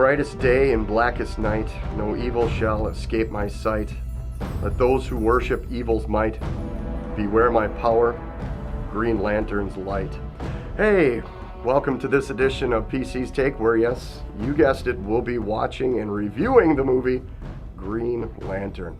brightest day and blackest night, no evil shall escape my sight. Let those who worship evil's might beware my power, Green Lantern's light. Hey, welcome to this edition of PC's Take, where, yes, you guessed it, we'll be watching and reviewing the movie Green Lantern.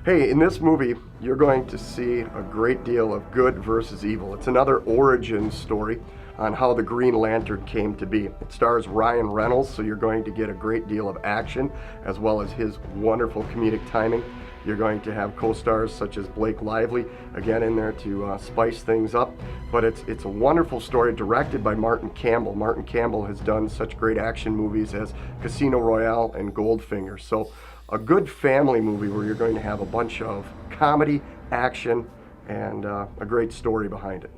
Hey, in this movie, you're going to see a great deal of good versus evil. It's another origin story on how the Green Lantern came to be. It stars Ryan Reynolds, so you're going to get a great deal of action, as well as his wonderful comedic timing. You're going to have co-stars such as Blake Lively, again in there to spice things up. But it's a wonderful story directed by Martin Campbell. Martin Campbell has done such great action movies as Casino Royale and Goldfinger. So a good family movie where you're going to have a bunch of comedy, action, and a great story behind it.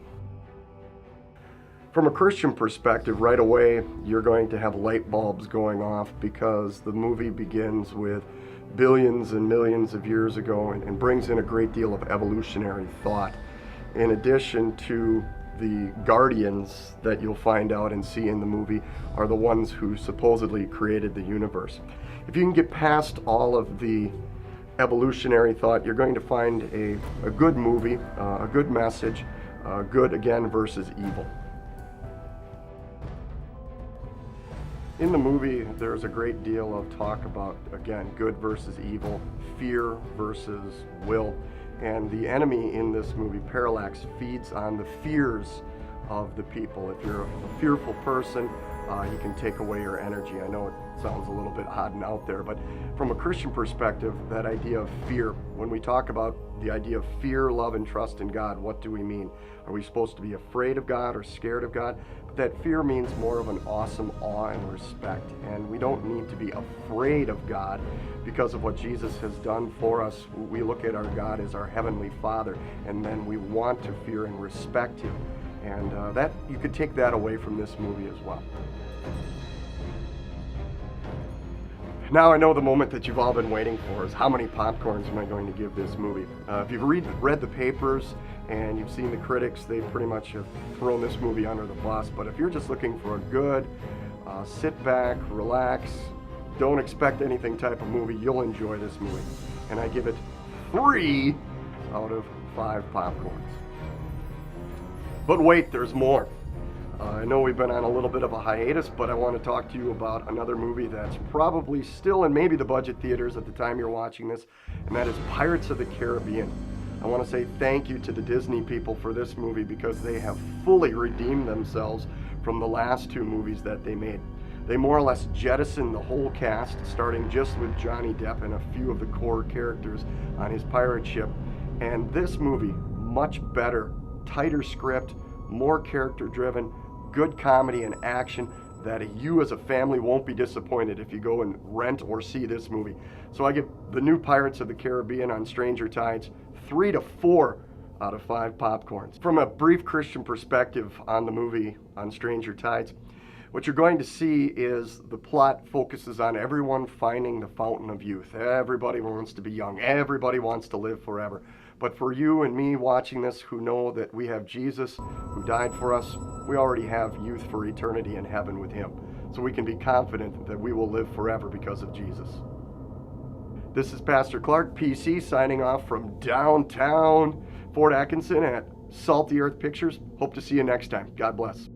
From a Christian perspective, right away, you're going to have light bulbs going off because the movie begins with billions and millions of years ago and brings in a great deal of evolutionary thought. In addition to the guardians that you'll find out and see in the movie are the ones who supposedly created the universe. If you can get past all of the evolutionary thought, you're going to find a good movie, a good message, good again versus evil. In the movie, there's a great deal of talk about, again, good versus evil, fear versus will. And the enemy in this movie, Parallax, feeds on the fears of the people. If you're a fearful person, he can take away your energy. I know it sounds a little bit odd and out there, but from a Christian perspective, that idea of fear, when we talk about the idea of fear, love, and trust in God, what do we mean? Are we supposed to be afraid of God or scared of God? But that fear means more of an awesome awe and respect, and we don't need to be afraid of God because of what Jesus has done for us. We look at our God as our Heavenly Father, and then we want to fear and respect Him. And that you could take that away from this movie as well. Now I know the moment that you've all been waiting for is how many popcorns am I going to give this movie? If you've read the papers and you've seen the critics, they pretty much have thrown this movie under the bus. But if you're just looking for a good, sit back, relax, don't expect anything type of movie, you'll enjoy this movie. And I give it 3 out of 5 popcorns. But wait, there's more. I know we've been on a little bit of a hiatus, but I want to talk to you about another movie that's probably still in maybe the budget theaters at the time you're watching this, and that is Pirates of the Caribbean. I want to say thank you to the Disney people for this movie because they have fully redeemed themselves from the last 2 movies that they made. They more or less jettisoned the whole cast, starting just with Johnny Depp and a few of the core characters on his pirate ship. And this movie, much better, tighter script, more character driven, good comedy and action that you as a family won't be disappointed if you go and rent or see this movie. So I give the new Pirates of the Caribbean on Stranger Tides 3 to 4 out of 5 popcorns. From a brief Christian perspective on the movie on Stranger Tides, what you're going to see is the plot focuses on everyone finding the fountain of youth. Everybody wants to be young. Everybody wants to live forever. But for you and me watching this who know that we have Jesus who died for us, we already have youth for eternity in heaven with Him. So we can be confident that we will live forever because of Jesus. This is Pastor Clark, PC, signing off from downtown Fort Atkinson at Salty Earth Pictures. Hope to see you next time. God bless.